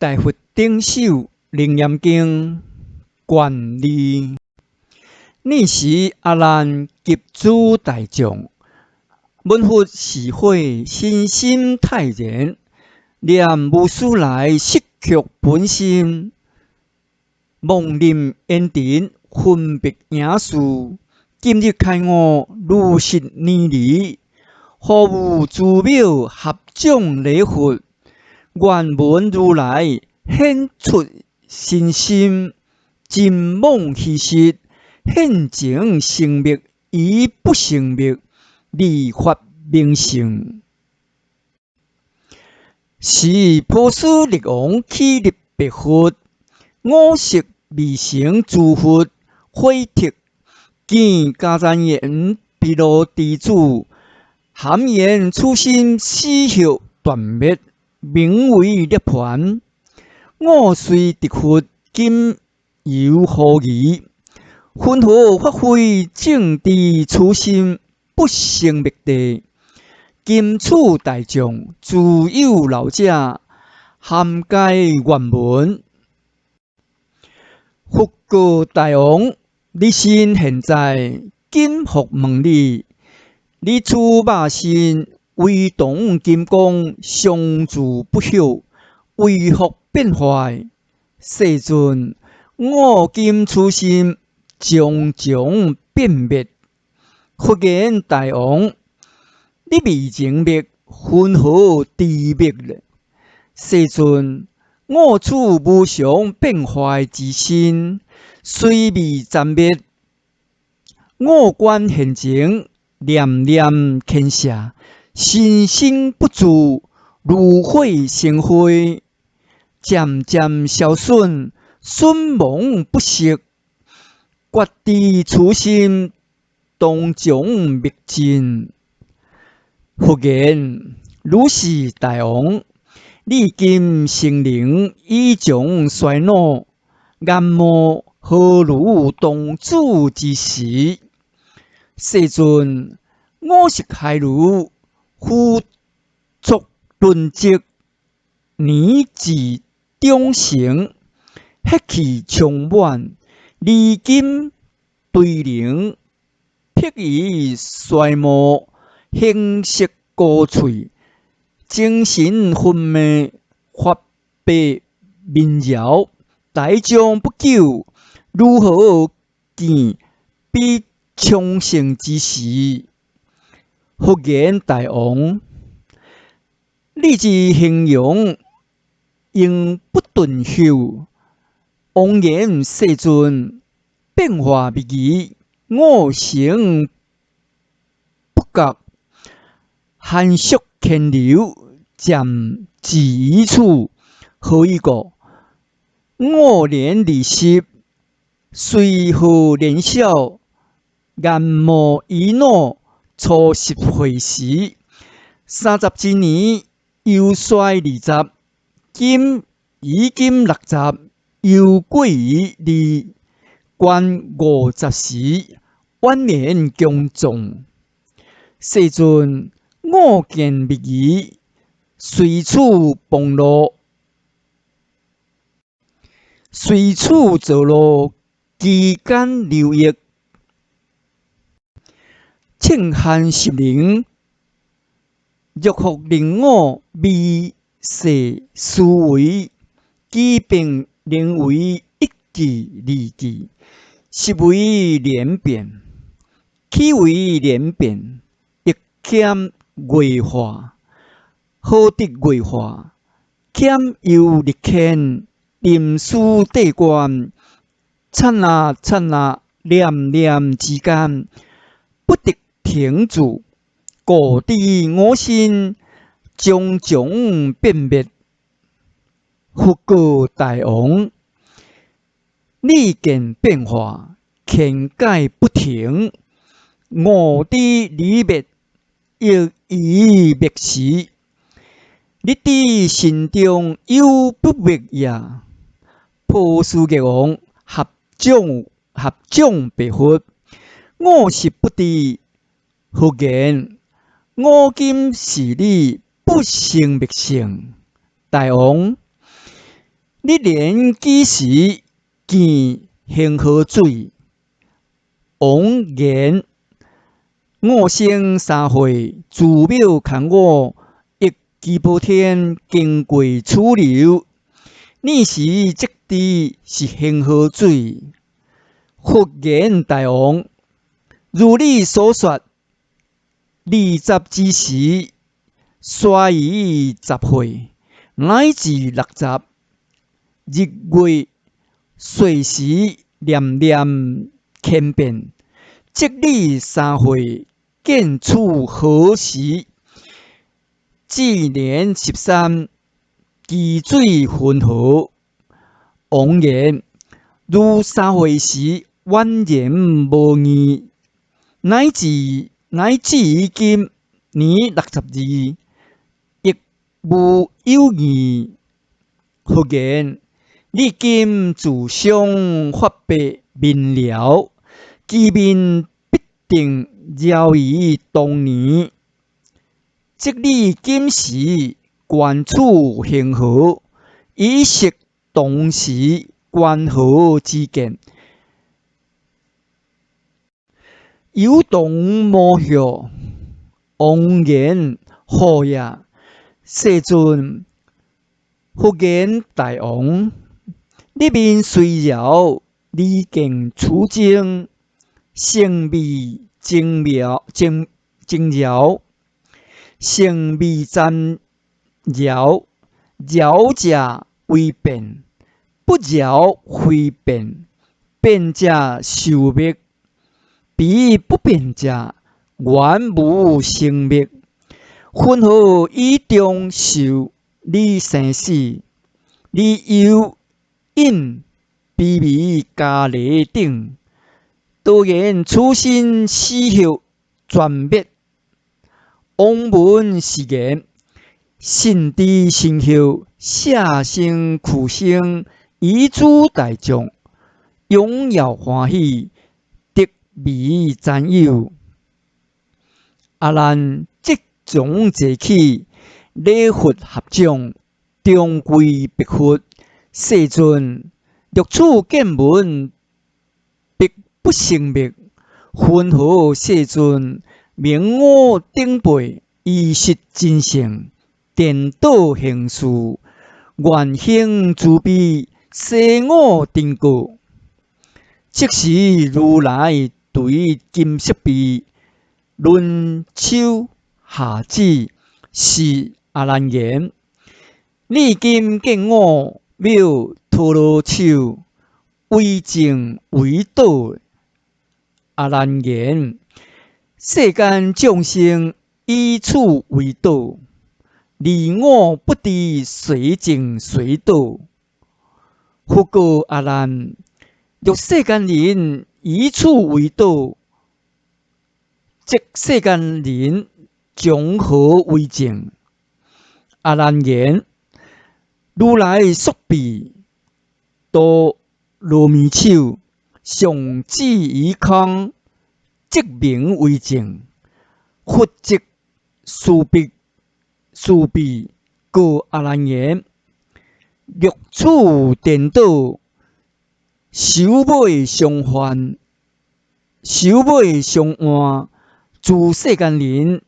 大佛顶首楞严经卷二。呢时阿难及诸大众，闻佛是会身心泰然，念无始来失却本心，妄念缘尘分别影事。今日开悟如实念理，何有诸妙合掌礼佛，愿闻如来显出身心，尽妄虚实，现前成灭与不成灭，立法明性。是波斯匿王起立白佛，五色未成诸佛，慧特见迦旃延毗卢遮主，含言此心死后断灭，名为涅槃。我虽得佛，今有何疑？云何发挥正知此心，不成灭地？今此大众自有老者，含皆愿闻。佛告大王：你身现在，今复问你：你此肉身为动金刚，常住不朽，为何变坏？世尊，我今此心将将变灭。佛言：大王，你未成灭，云何知灭呢？世尊，我此无常变坏之身，虽未暂灭，我观现前，念念牵涉，心心不住，如火生花，渐渐消损，损亡不息。决知此心当将灭尽。佛言：如是大王，你今心灵已将衰老，眼目何如当主之时？世尊，我是海如，复作轮积，年至中成，血气充满，离今对灵，魄已衰没，形色枯悴，精神昏昧，发白面睚，大将不久，如何见彼昌盛之时？佛言：大王，你之形容，应不顿休。妄言世尊，变化未移，我成不觉，含蓄牵流，渐至于此。何以故？我年二十，虽何年少，眼目已老，初10岁时，30之年又衰20，今已经60，又过于离，观50时，晚年强壮。世尊，我见未移，随处傍路，随处走路，期间流溢，庆限10年，若复令我微细思维，即便仍为一记二记，实为连变，岂为连变？亦欠月化，何得月化？欠又日欠，念思地观，刹那刹那，念念之间，不得停住。故知我心将将变灭。佛告大王：你见变化，劝解不停，我知离灭，亦已灭时。你知心中有不灭也？波斯匿王合掌白佛：我实不知。佛言：我今是你不成灭性。大王，你年几时见恒河水？王言：我生3岁，祖庙看我一骑宝天，经过楚流。你是即地是恒河水。佛言：大王，如你所说，20之时，衰于10岁，乃至60，日月岁时念念千变。即你3岁，见处何时？至年13，积水浑河。王言：如3岁时，宛然无异，乃至于今年62，亦无有异。佛言：你今自相发白明了，其面必定饶于当年。即你今时观处恒河，以识当时观河之见。有同无效。王言：好也。世尊，佛言：大王，你面虽饶，离境处境，性味精饶，性味暂饶，饶者为变，不饶非变，变者受灭，彼不变者原无生灭。云何以中受你生死？你又因卑微家里顶，多言此身死后全灭。王闻是言：信知身后，舍身苦生，以诸大众，荣耀欢喜，得弥赞有。阿难即从坐起，礼佛合掌，中跪白佛：世尊，若此见闻，必不生灭。云何世尊名我顶背，以实真性，颠倒形事，愿行慈悲，摄我定果。即时如来对金色臂，轮手下指是阿难言：你今见我妙陀罗手，为正为道。阿难言：世间众生以此为道，离我不知随正随道。佛告阿难：若世间人以此为道，即世间人从何为正？阿难言：如来所臂多罗蜜手，上指于空，即名为正。佛即殊臂告阿难言：若此颠倒，修尾相还，修尾相换，诸世间人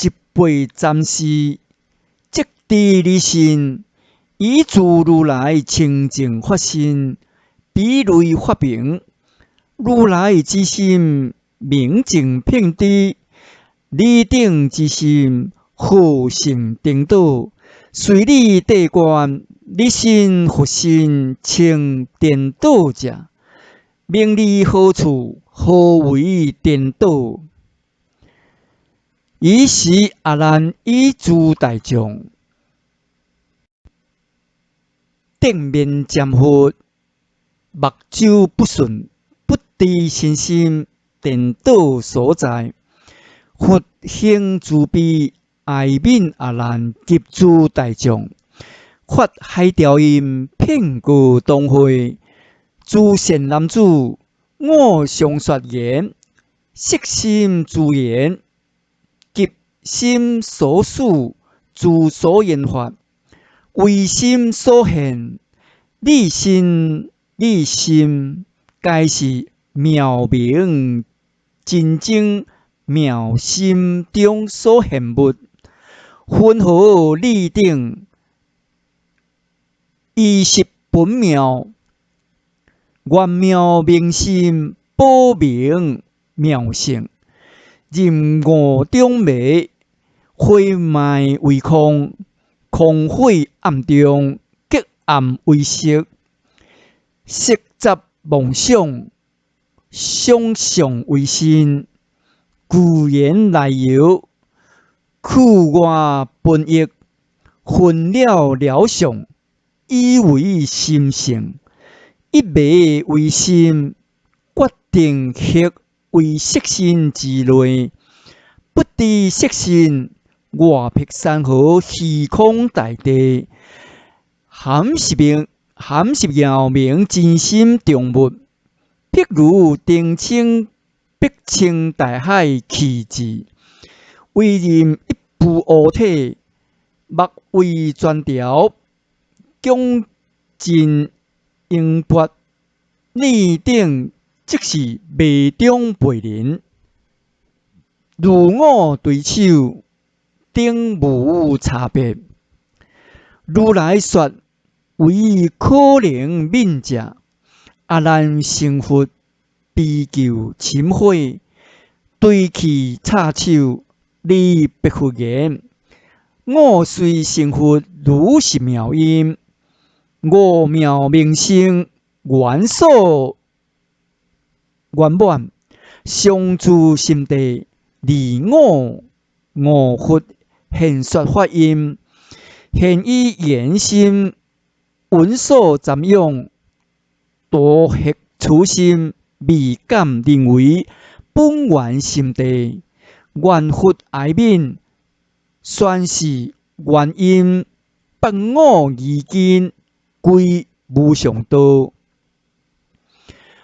一辈暂时，即地离心，以诸如来清净法身，比类发明。如来之心明净遍知，你等之心何成颠倒？随你地观，你心佛心称颠倒者，名利何处？何为颠倒？以是阿难以诸大众，顶面瞻佛，目睭不顺，不知身心颠倒所在。佛行慈悲，哀悯阿难及诸大众，发海潮音，遍过东会。诸善男子，我常说言：悉心自言，及心所属，诸所言法，唯心所现，你心，皆是妙明真正妙心中所现物。分合立定，依实本妙，原妙明心，保明妙性。任我中迷，晦昧为空，空晦暗中，极暗为色。色杂妄想，想象为心。故言内由，去外本意，分了了相，以为心性。一昧为心，决定黑为色心之内。不知色心，外辟山河，虚空大地。含是遥明真心重物，譬如澄清碧清大海气质。为任一部乌体，目为全条，强尽英博。内定即是迷中培人，如我对手，定无差别。如来说为可能敏者，阿难成佛，悲求深悔，对其插手，离别佛言：我虽成佛，如是妙音。我妙明星，元所圆满，常住心地，离我佛现说法音，现以言心，闻所瞻仰，多合初心，未敢认为本源心地，原佛爱悯，宣示原因，别我疑见，归无上道。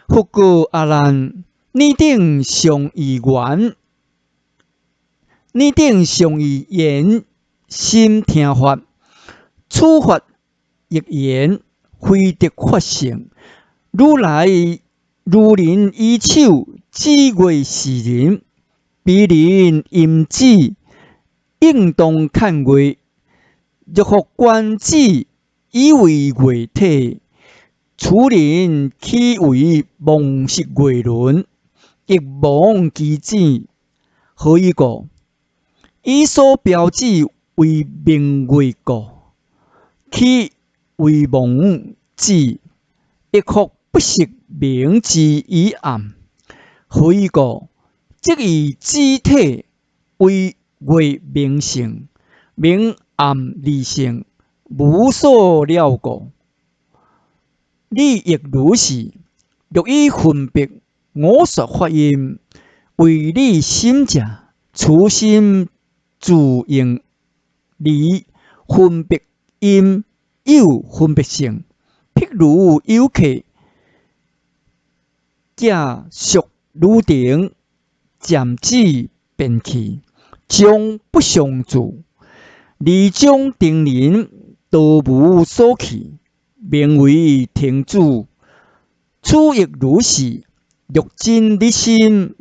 佛告阿难：你顶上以言心听法，此法亦言，非得法性。如人以手指月示人，彼人因指应当看月，若复观指以为月体。此人岂为妄识月轮，亦妄其指。何以故？以所标指为明月故，岂为妄指？亦复不识明之以暗。何以故？即以指体为月明性，明暗二性，无所了故。你亦如是，若以分别我说法音，为你心者，此心自应离分别音，有分别性。譬如游客驾属如定，渐止便去，将不相助。离将定人，都无所去，名为停止。此亦如是，若真离心，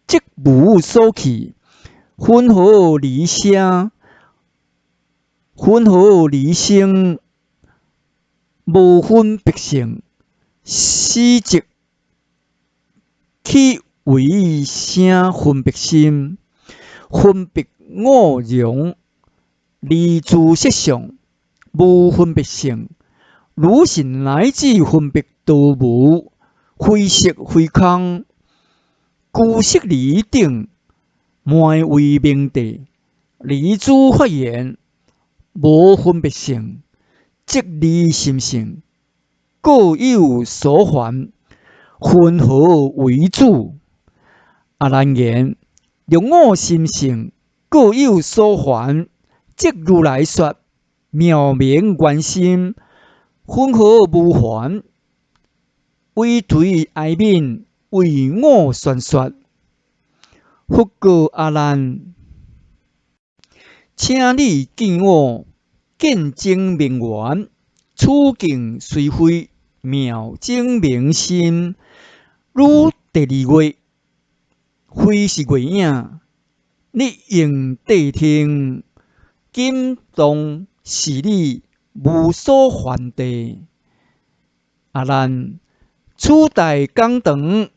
即无所去。分合离声，无分别性，死即岂为声分别心？分别我容，离诸色相，无分别性。如是乃至分别都无，非色非空，故色离定，昧为明地。离诸法言，无分别性，即离心性，各有所还，分合为主。阿难言：若我心性各有所还，即如来说妙明圆心，分合无还，唯随爱悯，为我宣说。佛告阿难：请你见我，见精明圆，处境虽非妙精明心。如第二月，非是月影，你应谛听。金动是你无所还地。阿难，此代讲堂，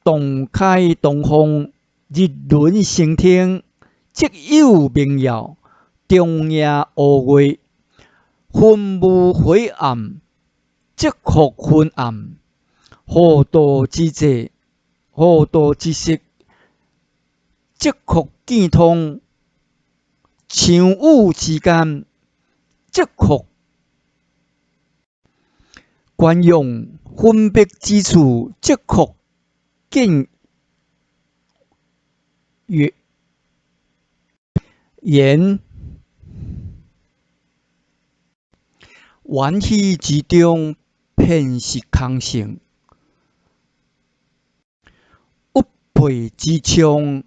洞开东方，日轮升天，即有明耀。中夜乌月，昏雾灰暗，即复昏暗。何道之际，何道之色，即复见通。창雾之间，即复观用。分别之处，即复见言。缘起之中，遍是空性。郁背之冲，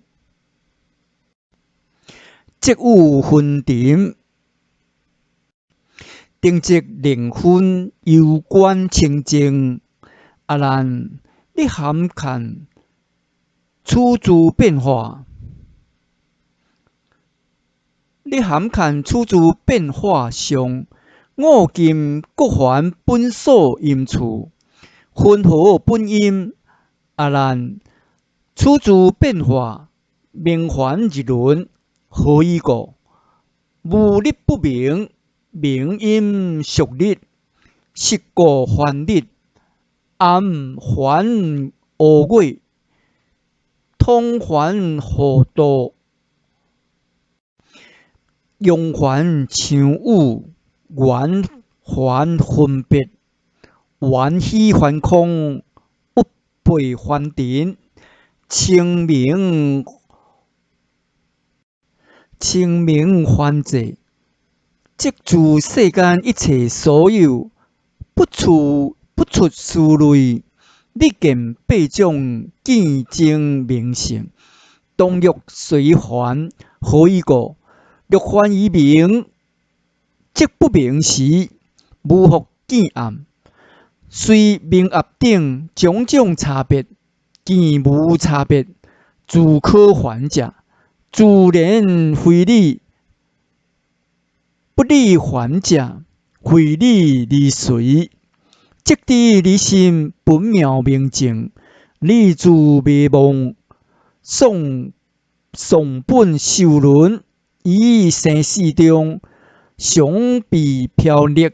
即有分尘。定即灵魂有关清净。阿难，你涵看此诸变化，你涵看此诸变化上，五金各还本所因处，分合本因。阿难，此诸变化，明还日轮，何以故？无力不明，明因属力，实故还力。暗还乌月，通还河道，用还창雾，缘还分别，缘起还空，郁背还尘。清明还际，即诸世间一切所有，不出事类。你见八种见精明性，当欲随还，何以故？欲还以明，即不明时，无复见暗。虽明暗等种种差别，见无差别，自可还者。自然非你，不理还者，非你而随。即知你心本妙明净，你自未忘。诵本修论，以生死中，常被飘逸。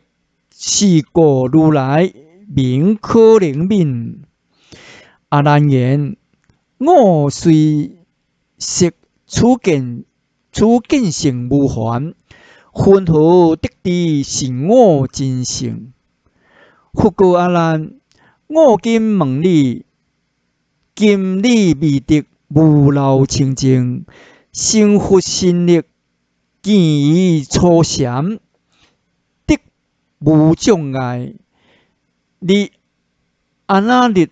是故如来名可能泯。阿难言：我虽识此见性无还，分合得知是我真性。复告阿难：我今问你，今你未得无漏清净，成佛心力，见于初禅，得无障碍。你阿那律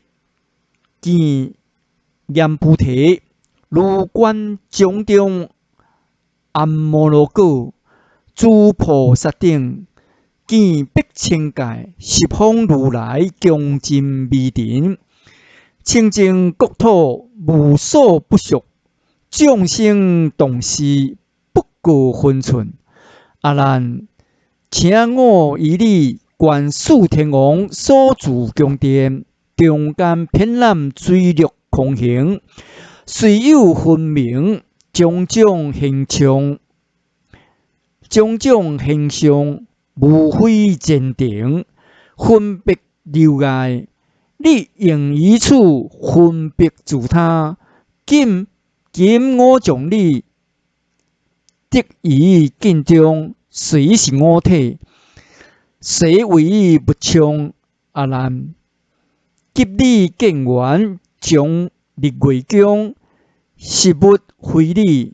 见阎浮提，如观种种阿摩罗果，诸菩萨等，见百千界，十方如来恭敬微尘。清净国土，无所不属，众生同事，不过分寸。阿难，请我以你观四天王所住宫殿，中间遍览水陆空行，虽有分明，种种形象，无非坚定，分别流碍。你应以此分别自他，今我将你得于见中，谁是我体？谁为不畅？阿难，急你见缘，将日月宫，实物非你。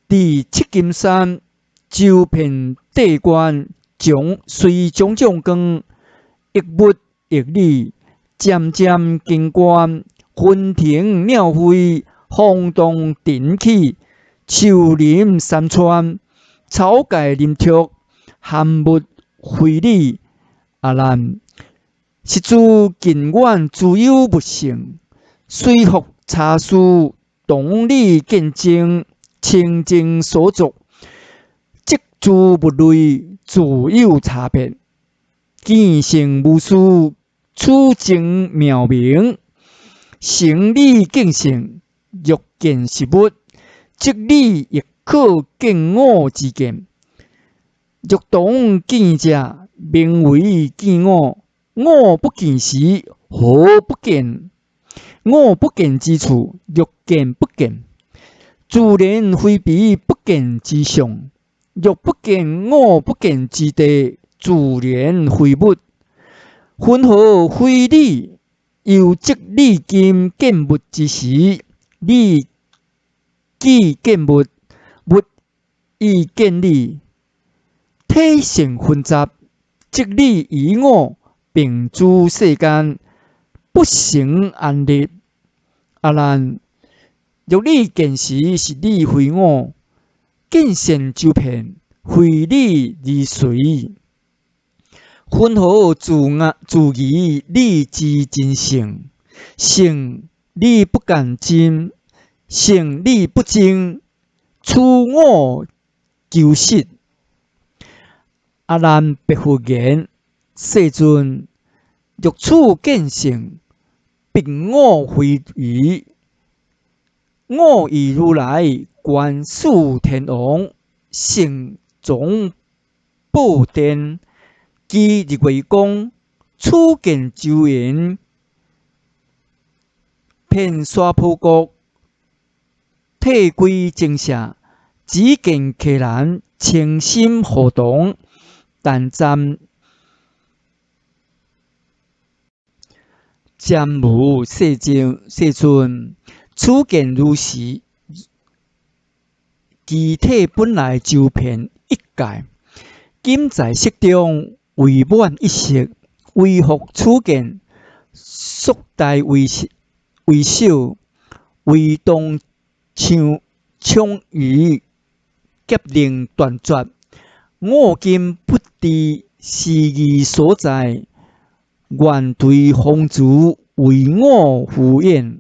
第七金山，周遍地观，随种种光，一物一理。渐渐经观，昆庭鸟飞，风动电起，树林山川，草芥林竹，含物非理。阿难，是诸近远自有不性，随复差殊，同理见证，清净所作，即诸不类，自有差别。见性无殊，处境妙明。行理见性，欲见实物，即理亦可见我之见。欲当见者，名为见我。我不见时，何不见？我不见之处，欲见不见。自然非彼不见之相。欲不见我不见之地，自然非物。分合非理，又即理见见物之时，理既见物，物亦见理。体性混杂，即理与我并诸世间，不成安立。阿难，欲理见时，是理非我；见性周遍，非理而随。分合自疑，理之真性。性理不干真，性理不真，处我求实。阿难白佛言：世尊，欲处见性，并我非愚。我以如来观世天王，性总报殿。其日月光，处见周圆，遍沙普国，体归精舍，只见客人清心互动，但暂无世尊，处见如是，其体本来周遍一界，今在色中为满一色，为复处见，缩大为小，为动像于劫令断绝。我今不知是义所在，愿对方主为我敷衍。